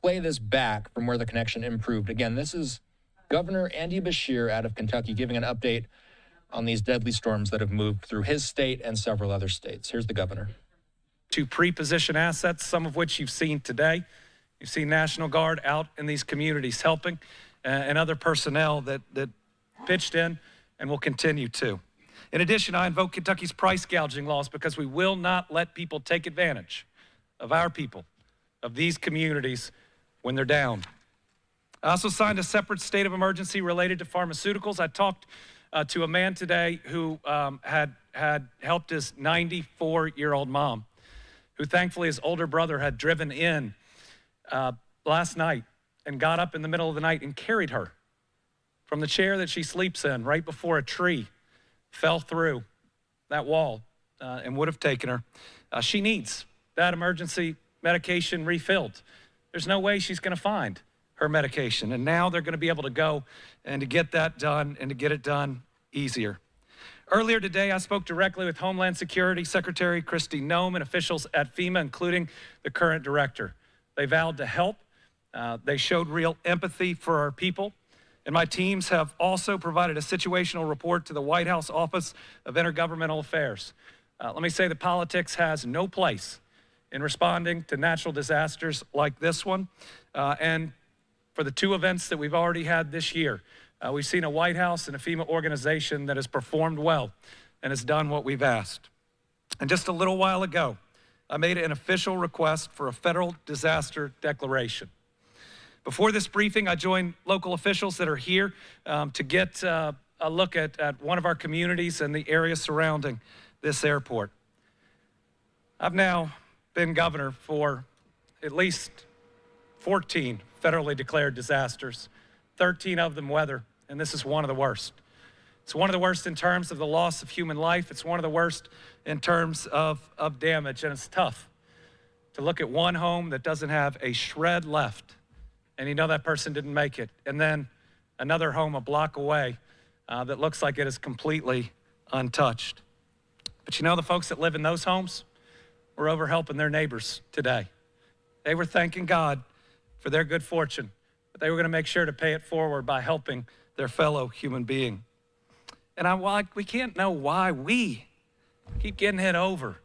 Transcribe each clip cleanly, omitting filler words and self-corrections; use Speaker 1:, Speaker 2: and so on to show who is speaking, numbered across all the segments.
Speaker 1: play this back from where the connection improved. Again, this is Governor Andy Beshear out of Kentucky giving an update on these deadly storms that have moved through his state and several other states. Here's the governor.
Speaker 2: To pre-position assets, some of which you've seen today. You've seen National Guard out in these communities helping, and other personnel that pitched in and will continue to. In addition, I invoke Kentucky's price gouging laws because we will not let people take advantage of our people, of these communities when they're down. I also signed a separate state of emergency related to pharmaceuticals. I talked to a man today who had helped his 94-year-old mom, who thankfully his older brother had driven in last night and got up in the middle of the night and carried her from the chair that she sleeps in right before a tree fell through that wall and would have taken her. She needs that emergency medication refilled. There's no way she's going to find her medication. And now they're going to be able to go and to get that done and to get it done easier. Earlier today, I spoke directly with Homeland Security Secretary Kristi Noem and officials at FEMA, including the current director. They vowed to help. They showed real empathy for our people. And my teams have also provided a situational report to the White House Office of Intergovernmental Affairs. Let me say that politics has no place in responding to natural disasters like this one. And for the two events that we've already had this year, we've seen a White House and a FEMA organization that has performed well and has done what we've asked. And just a little while ago, I made an official request for a federal disaster declaration. Before this briefing, I joined local officials that are here to get a look at one of our communities and the area surrounding this airport. I've now been governor for at least 14 federally declared disasters, 13 of them weather, and this is one of the worst. It's one of the worst in terms of the loss of human life. It's one of the worst in terms of damage, and it's tough to look at one home that doesn't have a shred left, and you know that person didn't make it, and then another home a block away that looks like it is completely untouched. But you know the folks that live in those homes were over helping their neighbors today. They were thanking God for their good fortune, but they were going to make sure to pay it forward by helping their fellow human being. And we can't know why we keep getting hit over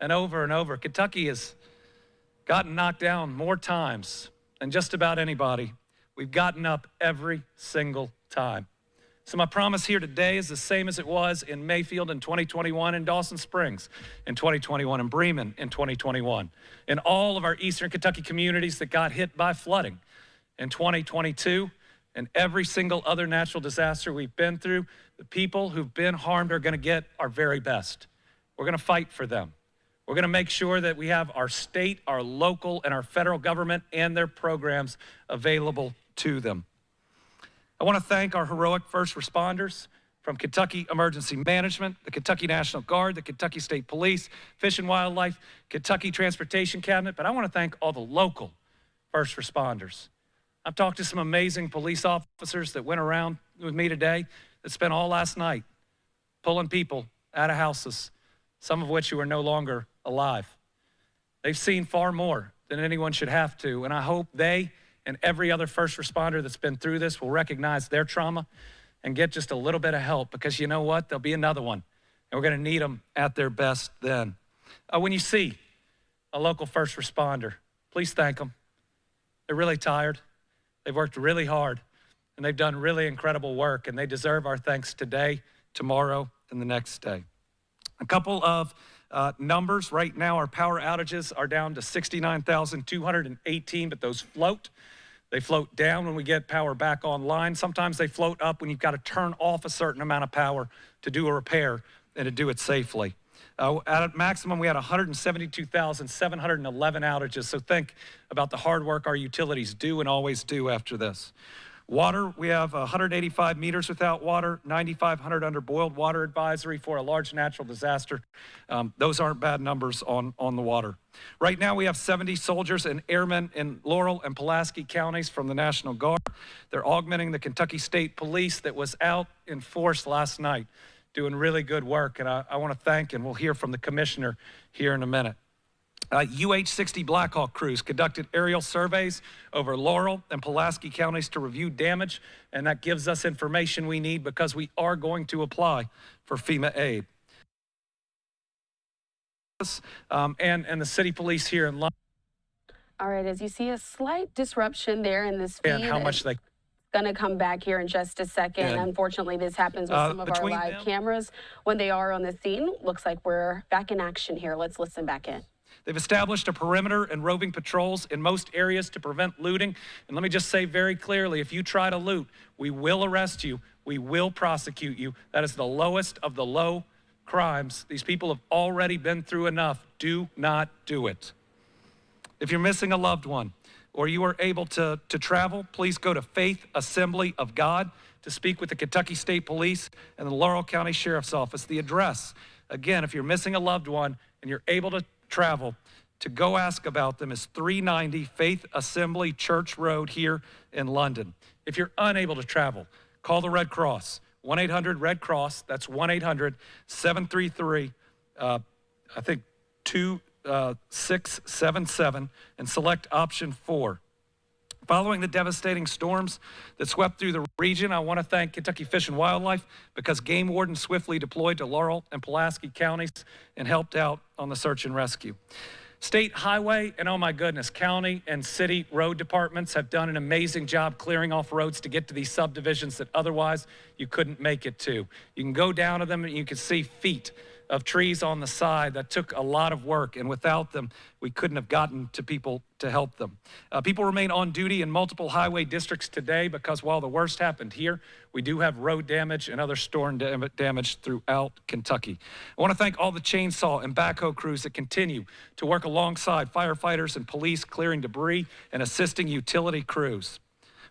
Speaker 2: and over and over. Kentucky has gotten knocked down more times than just about anybody. We've gotten up every single time. So my promise here today is the same as it was in Mayfield in 2021, in Dawson Springs in 2021, in Bremen in 2021, in all of our eastern Kentucky communities that got hit by flooding in 2022, and every single other natural disaster we've been through. The people who've been harmed are going to get our very best. We're going to fight for them. We're going to make sure that we have our state, our local, and our federal government and their programs available to them. I want to thank our heroic first responders from Kentucky Emergency Management, the Kentucky National Guard, the Kentucky State Police, Fish and Wildlife, Kentucky Transportation Cabinet, but I want to thank all the local first responders. I've talked to some amazing police officers that went around with me today that spent all last night pulling people out of houses, some of which who are no longer alive. They've seen far more than anyone should have to, and I hope they and every other first responder that's been through this will recognize their trauma and get just a little bit of help, because you know what? There'll be another one, and we're going to need them at their best then. When you see a local first responder, please thank them. They're really tired. They've worked really hard, and they've done really incredible work, and they deserve our thanks today, tomorrow, and the next day. A couple of numbers. Right now, our power outages are down to 69,218, but those float. They float down when we get power back online. Sometimes they float up when you've got to turn off a certain amount of power to do a repair and to do it safely. At maximum, we had 172,711 outages, so think about the hard work our utilities do and always do after this. Water, we have 185 meters without water, 9,500 under boiled water advisory for a large natural disaster. Those aren't bad numbers on the water. Right now, we have 70 soldiers and airmen in Laurel and Pulaski counties from the National Guard. They're augmenting the Kentucky State Police that was out in force last night, doing really good work, and I want to thank, and we'll hear from the commissioner here in a minute. UH-60 Blackhawk crews conducted aerial surveys over Laurel and Pulaski counties to review damage, and that gives us information we need because we are going to apply for FEMA aid. And the city police here in London.
Speaker 3: All right, as you see a slight disruption there in this feed.
Speaker 2: And how much they
Speaker 3: going to come back here in just a second.
Speaker 2: Yeah.
Speaker 3: Unfortunately, this happens with some of our live cameras when they are on the scene. Looks like we're back in action here. Let's listen back in.
Speaker 2: They've established a perimeter and roving patrols in most areas to prevent looting. And let me just say very clearly, if you try to loot, we will arrest you. We will prosecute you. That is the lowest of the low crimes. These people have already been through enough. Do not do it. If you're missing a loved one or you are able to travel, please go to Faith Assembly of God to speak with the Kentucky State Police and the Laurel County Sheriff's Office. The address, again, if you're missing a loved one and you're able to travel, to go ask about them is 390 Faith Assembly Church Road here in London. If you're unable to travel, call the Red Cross, 1-800-RED-CROSS. That's 1-800-733, I think 2677, and select option 4. Following the devastating storms that swept through the region, I want to thank Kentucky Fish and Wildlife because game wardens swiftly deployed to Laurel and Pulaski counties and helped out on the search and rescue. State highway and, oh my goodness, county and city road departments have done an amazing job clearing off roads to get to these subdivisions that otherwise you couldn't make it to. You can go down to them and you can see feet of trees on the side. That took a lot of work, and without them, we couldn't have gotten to people to help them. People remain on duty in multiple highway districts today because while the worst happened here, we do have road damage and other storm damage throughout Kentucky. I want to thank all the chainsaw and backhoe crews that continue to work alongside firefighters and police clearing debris and assisting utility crews.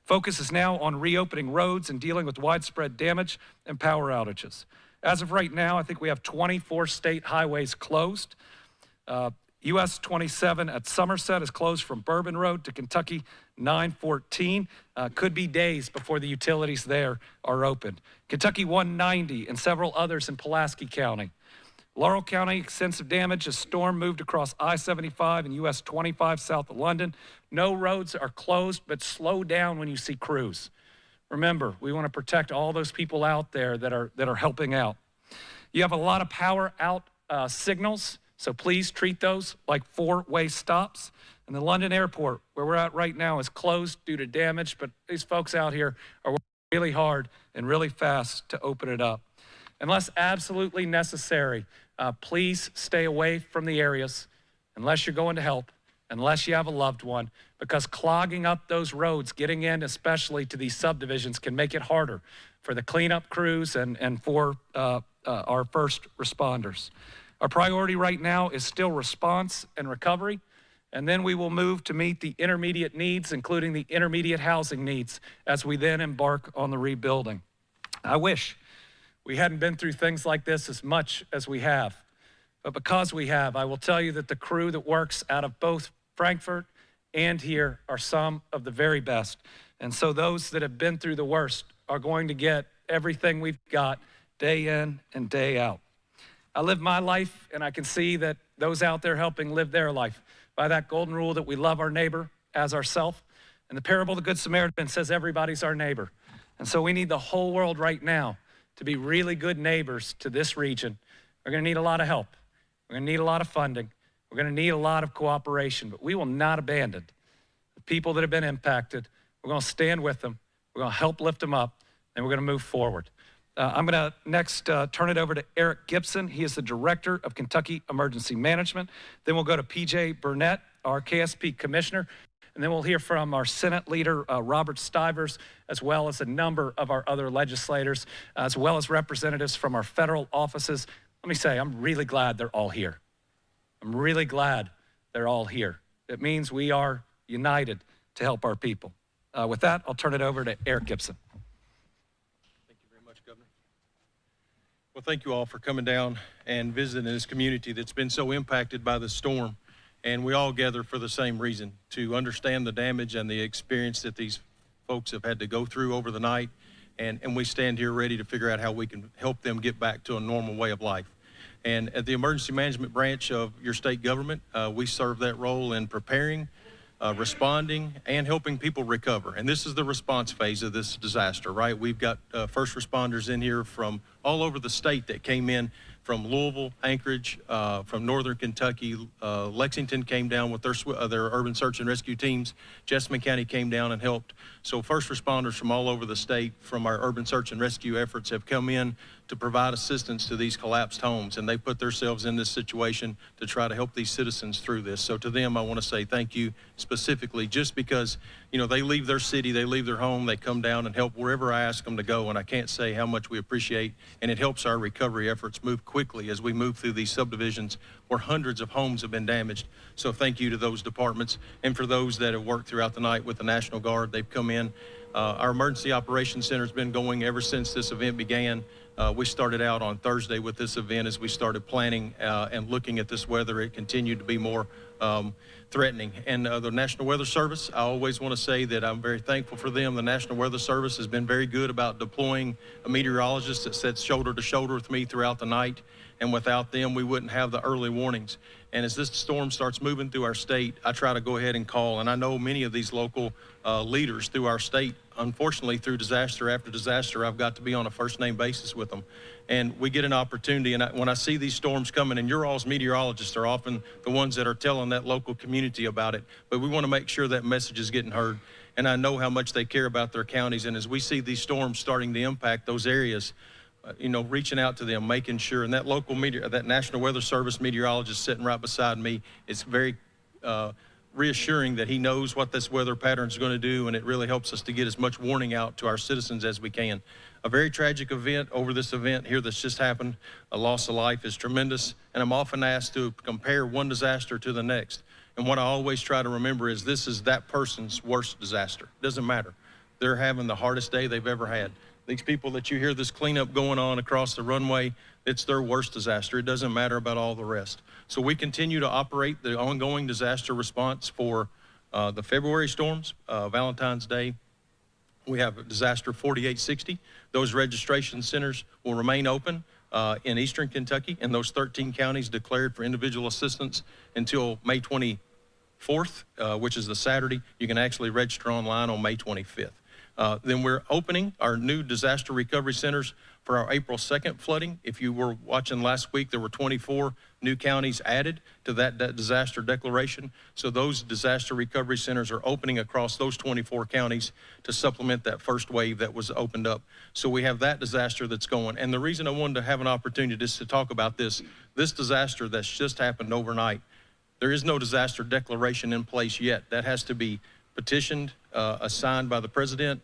Speaker 2: Focus is now on reopening roads and dealing with widespread damage and power outages. As of right now, I think we have 24 state highways closed. US 27 at Somerset is closed from Bourbon Road to Kentucky 914. Could be days before the utilities there are opened. Kentucky 190 and several others in Pulaski County. Laurel County, extensive damage as storm moved across I-75 and US 25 south of London. No roads are closed, but slow down when you see crews. Remember, we want to protect all those people out there that are helping out. You have a lot of power out signals, so please treat those like 4-way stops. And the London airport, where we're at right now, is closed due to damage, but these folks out here are working really hard and really fast to open it up. Unless absolutely necessary, please stay away from the areas unless you're going to help, unless you have a loved one, because clogging up those roads, getting in especially to these subdivisions, can make it harder for the cleanup crews and for our first responders. Our priority right now is still response and recovery, and then we will move to meet the intermediate needs, including the intermediate housing needs, as we then embark on the rebuilding. I wish we hadn't been through things like this as much as we have, but because we have, I will tell you that the crew that works out of both Frankfurt and here are some of the very best. And so those that have been through the worst are going to get everything we've got day in and day out. I live my life, and I can see that those out there helping live their life by that golden rule that we love our neighbor as ourselves. And the parable of the Good Samaritan says everybody's our neighbor. And so we need the whole world right now to be really good neighbors to this region. We're going to need a lot of help. We're going to need a lot of funding. We're going to need a lot of cooperation, but we will not abandon the people that have been impacted. We're going to stand with them. We're going to help lift them up, and we're going to move forward. I'm going to next turn it over to Eric Gibson. He is the Director of Kentucky Emergency Management. Then we'll go to PJ Burnett, our KSP Commissioner. And then we'll hear from our Senate Leader, Robert Styvers, as well as a number of our other legislators, as well as representatives from our federal offices. Let me say, I'm really glad they're all here. I'm really glad they're all here. It means we are united to help our people. With that, I'll turn it over to Eric Gibson.
Speaker 4: Thank you very much, Governor. Well, thank you all for coming down and visiting this community that's been so impacted by the storm. And we all gather for the same reason, to understand the damage and the experience that these folks have had to go through over the night. And we stand here ready to figure out how we can help them get back to a normal way of life. And at the emergency management branch of your state government, we serve that role in preparing, responding, and helping people recover. And this is the response phase of this disaster, right? We've got first responders in here from all over the state that came in from Louisville, Anchorage, from Northern Kentucky. Lexington came down with their urban search and rescue teams. Jessamine County came down and helped. So first responders from all over the state from our urban search and rescue efforts have come in to provide assistance to these collapsed homes, and they put themselves in this situation to try to help these citizens through this. So to them, I want to say thank you specifically, just because, you know, they leave their city, they leave their home, they come down and help wherever I ask them to go, and I can't say how much we appreciate, and it helps our recovery efforts move quickly as we move through these subdivisions where hundreds of homes have been damaged. So thank you to those departments, and for those that have worked throughout the night with the National Guard. They've come in. Our Emergency Operations Center has been going ever since this event began. We started out on Thursday with this event as we started planning and looking at this weather. It continued to be more threatening. And the National Weather Service, I always want to say that I'm very thankful for them. The National Weather Service has been very good about deploying a meteorologist that sits shoulder to shoulder with me throughout the night. And without them, we wouldn't have the early warnings. And as this storm starts moving through our state, I try to go ahead and call. And I know many of these local leaders through our state, unfortunately, through disaster after disaster, I've got to be on a first name basis with them. And we get an opportunity. And when I see these storms coming, and your all's meteorologists are often the ones that are telling that local community about it, but we want to make sure that message is getting heard. And I know how much they care about their counties. And as we see these storms starting to impact those areas, you know, reaching out to them, making sure, and that local that National Weather Service meteorologist sitting right beside me, it's very reassuring that he knows what this weather pattern is going to do, and it really helps us to get as much warning out to our citizens as we can. A very tragic event over this event here that's just happened. A loss of life is tremendous, and I'm often asked to compare one disaster to the next. And what I always try to remember is this is that person's worst disaster. It doesn't matter. They're having the hardest day they've ever had. These people that you hear this cleanup going on across the runway, it's their worst disaster. It doesn't matter about all the rest. So we continue to operate the ongoing disaster response for the February storms, Valentine's Day. We have disaster 4860. Those registration centers will remain open in Eastern Kentucky and those 13 counties declared for individual assistance until May 24th, which is the Saturday. You can actually register online on May 25th. Then we're opening our new disaster recovery centers for our April 2nd flooding. If you were watching last week, there were 24 new counties added to that disaster declaration. So those disaster recovery centers are opening across those 24 counties to supplement that first wave that was opened up. So we have that disaster that's going. And the reason I wanted to have an opportunity just to talk about this disaster that's just happened overnight, there is no disaster declaration in place yet. That has to be petitioned, signed by the president,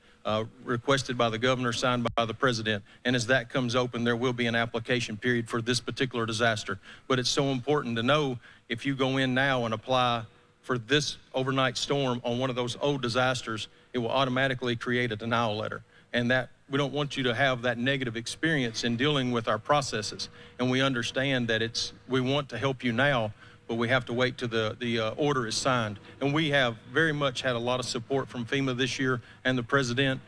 Speaker 4: requested by the governor, signed by the president. And as that comes open, there will be an application period for this particular disaster. But it's so important to know if you go in now and apply for this overnight storm on one of those old disasters, it will automatically create a denial letter. And that we don't want you to have that negative experience in dealing with our processes. And we understand that we want to help you now, but we have to wait till the order is signed. And we have very much had a lot of support from FEMA this year and the president.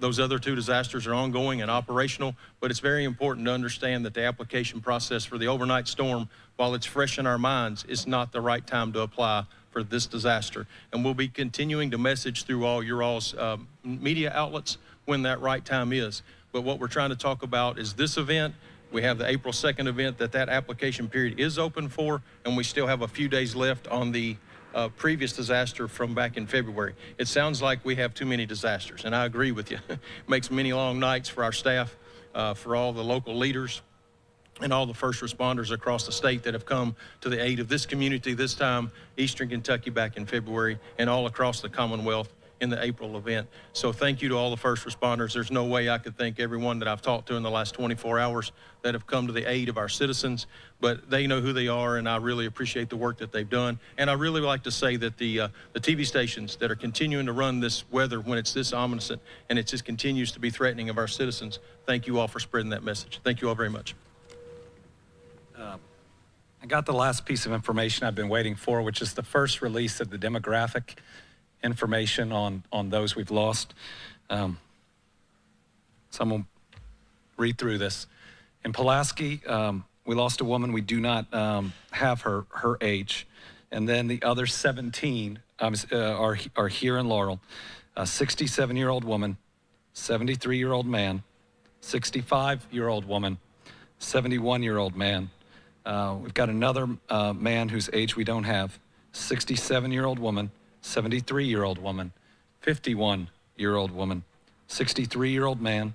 Speaker 4: Those other two disasters are ongoing and operational, but it's very important to understand that the application process for the overnight storm, while it's fresh in our minds, is not the right time to apply for this disaster. And we'll be continuing to message through all your all's media outlets when that right time is. But what we're trying to talk about is this event. We have the April 2nd event that application period is open for, and we still have a few days left on the previous disaster from back in February. It sounds like we have too many disasters, and I agree with you. It makes many long nights for our staff, for all the local leaders, and all the first responders across the state that have come to the aid of this community this time, Eastern Kentucky back in February, and all across the Commonwealth in the April event. So thank you to all the first responders. There's no way I could thank everyone that I've talked to in the last 24 hours that have come to the aid of our citizens, but they know who they are, and I really appreciate the work that they've done. And I really like to say that the TV stations that are continuing to run this weather when it's this ominous and it just continues to be threatening of our citizens, thank you all for spreading that message. Thank you all very much.
Speaker 2: I got the last piece of information I've been waiting for, which is the first release of the demographic information on those we've lost. Someone read through this. In Pulaski, we lost a woman. We do not have her age. And then the other 17 are here in Laurel. A 67-year-old woman, 73-year-old man, 65-year-old woman, 71-year-old man. We've got another man whose age we don't have, 67-year-old woman, 73-year-old woman, 51-year-old woman, 63-year-old man,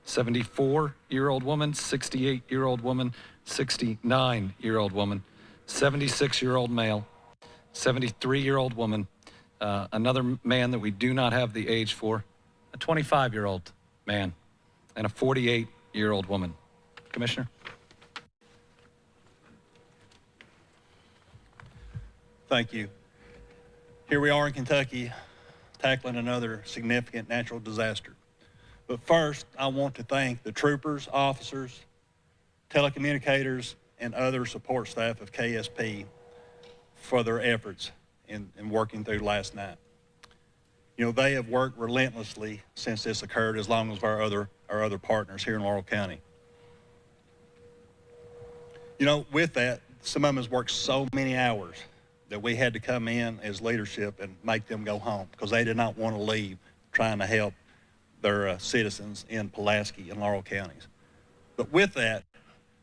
Speaker 2: 74-year-old woman, 68-year-old woman, 69-year-old woman, 76-year-old male, 73-year-old woman, another man that we do not have the age for, a 25-year-old man, and a 48-year-old woman. Commissioner?
Speaker 5: Thank you. Here we are in Kentucky tackling another significant natural disaster. But first, I want to thank the troopers, officers, telecommunicators, and other support staff of KSP for their efforts in working through last night. You know, they have worked relentlessly since this occurred, as long as our other partners here in Laurel County. You know, with that, some of them has worked so many hours that we had to come in as leadership and make them go home because they did not want to leave trying to help their citizens in Pulaski and Laurel counties. But with that,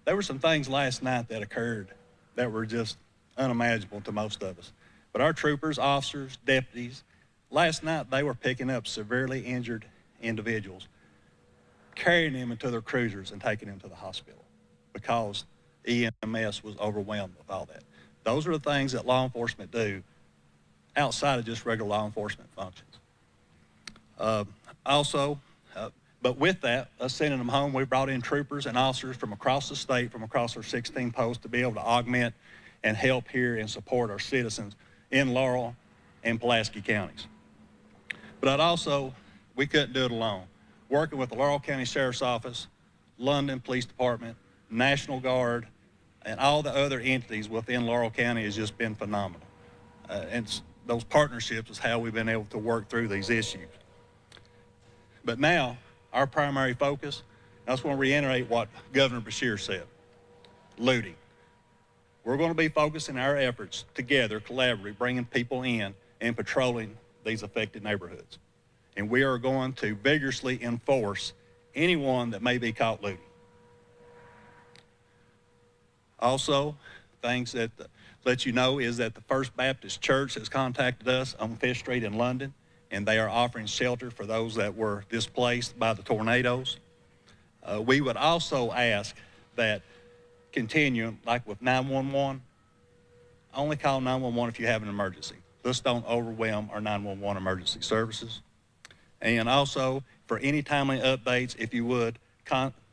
Speaker 5: there were some things last night that occurred that were just unimaginable to most of us. But our troopers, officers, deputies, last night they were picking up severely injured individuals, carrying them into their cruisers and taking them to the hospital because EMS was overwhelmed with all that. Those are the things that law enforcement do outside of just regular law enforcement functions. But with that, us sending them home, we brought in troopers and officers from across the state, from across our 16 posts to be able to augment and help here and support our citizens in Laurel and Pulaski counties. But we couldn't do it alone. Working with the Laurel County Sheriff's Office, London Police Department, National Guard, and all the other entities within Laurel County has just been phenomenal. And those partnerships is how we've been able to work through these issues. But now, our primary focus, I just want to reiterate what Governor Beshear said, looting. We're going to be focusing our efforts together, collaboratively, bringing people in and patrolling these affected neighborhoods. And we are going to vigorously enforce anyone that may be caught looting. Also, things that let you know is that the First Baptist Church has contacted us on 5th Street in London, and they are offering shelter for those that were displaced by the tornadoes. We would also ask that continue, like with 911, only call 911 if you have an emergency. Just don't overwhelm our 911 emergency services. And also, for any timely updates, if you would,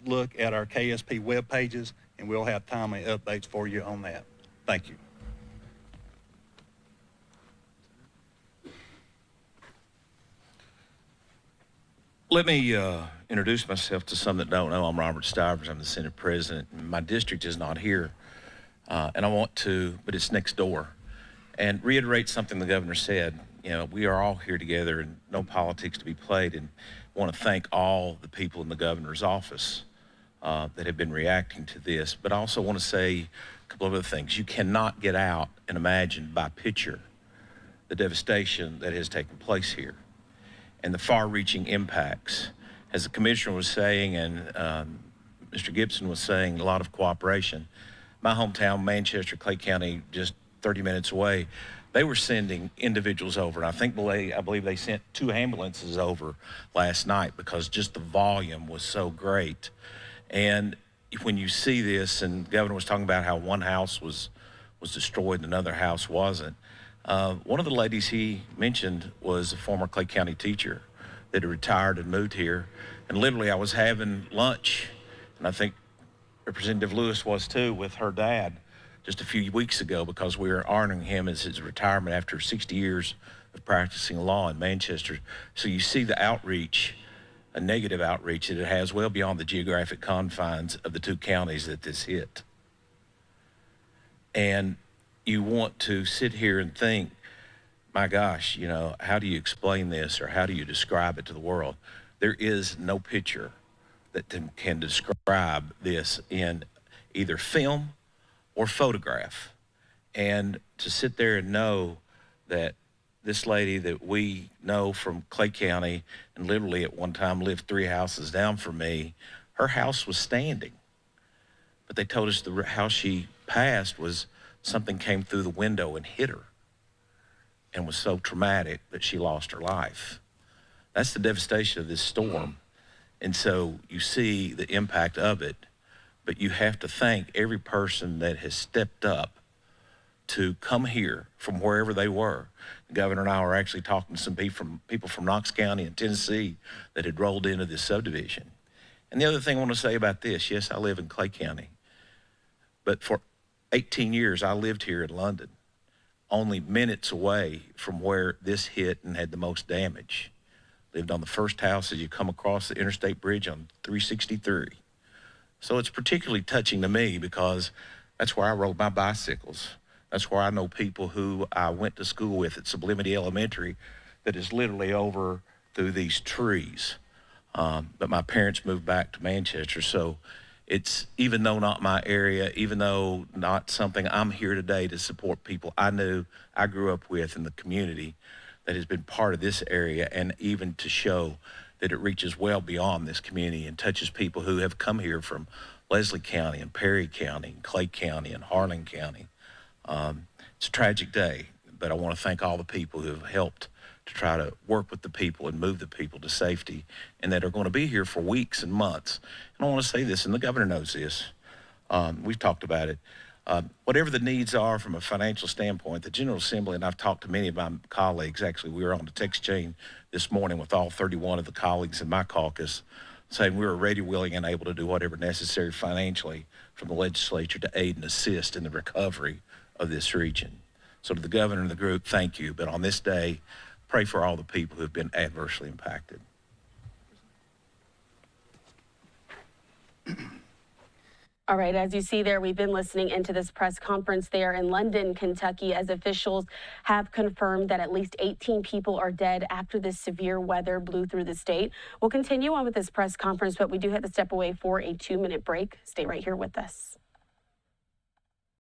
Speaker 5: look at our KSP web pages, and we'll have timely updates for you on that. Thank you.
Speaker 6: Let me introduce myself to some that don't know. I'm Robert Styvers. I'm the Senate President. My district is not here, and I want to, but it's next door, and reiterate something the governor said. You know, we are all here together and no politics to be played, and I want to thank all the people in the governor's office that have been reacting to this. But I also want to say a couple of other things. You cannot get out and imagine by picture the devastation that has taken place here and the far-reaching impacts. As the commissioner was saying, and Mr. Gibson was saying, a lot of cooperation. My hometown, Manchester, Clay County, just 30 minutes away, they were sending individuals over. And I believe they sent 2 ambulances over last night because just the volume was so great. And when you see this, and the governor was talking about how one house was destroyed and another house wasn't, one of the ladies he mentioned was a former Clay County teacher that had retired and moved here. And literally I was having lunch, and I think Representative Lewis was too, with her dad just a few weeks ago, because we were honoring him as his retirement after 60 years of practicing law in Manchester. So you see the outreach, a negative outreach that it has well beyond the geographic confines of the 2 counties that this hit. And you want to sit here and think, my gosh, you know, how do you explain this, or how do you describe it to the world? There is no picture that can describe this in either film or photograph. And to sit there and know that this lady that we know from Clay County and literally at one time lived 3 houses down from me, her house was standing. But they told us the house she passed was something came through the window and hit her and was so traumatic that she lost her life. That's the devastation of this storm. And so you see the impact of it, but you have to thank every person that has stepped up to come here from wherever they were. The governor and I were actually talking to some people from Knox County and Tennessee that had rolled into this subdivision. And the other thing I want to say about this, yes, I live in Clay County, but for 18 years I lived here in London, only minutes away from where this hit and had the most damage. Lived on the first house as you come across the interstate bridge on 363. So it's particularly touching to me because that's where I rode my bicycles. That's where I know people who I went to school with at Sublimity Elementary that is literally over through these trees. But my parents moved back to Manchester, so it's, even though not my area, even though not something, I'm here today to support people I knew, I grew up with in the community that has been part of this area, and even to show that it reaches well beyond this community and touches people who have come here from Leslie County and Perry County and Clay County and Harlan County. It's a tragic day, but I want to thank all the people who have helped to try to work with the people and move the people to safety, and that are going to be here for weeks and months. And I want to say this, and the governor knows this. We've talked about it. Whatever the needs are from a financial standpoint, the General Assembly, and I've talked to many of my colleagues, actually we were on the text chain this morning with all 31 of the colleagues in my caucus, saying we were ready, willing, and able to do whatever necessary financially from the legislature to aid and assist in the recovery of this region. So to the governor and the group, thank you. But on this day, pray for all the people who have been adversely impacted.
Speaker 3: All right, as you see there, we've been listening into this press conference there in London, Kentucky, as officials have confirmed that at least 18 people are dead after this severe weather blew through the state. We'll continue on with this press conference, but we do have to step away for a 2-minute break. Stay right here with us.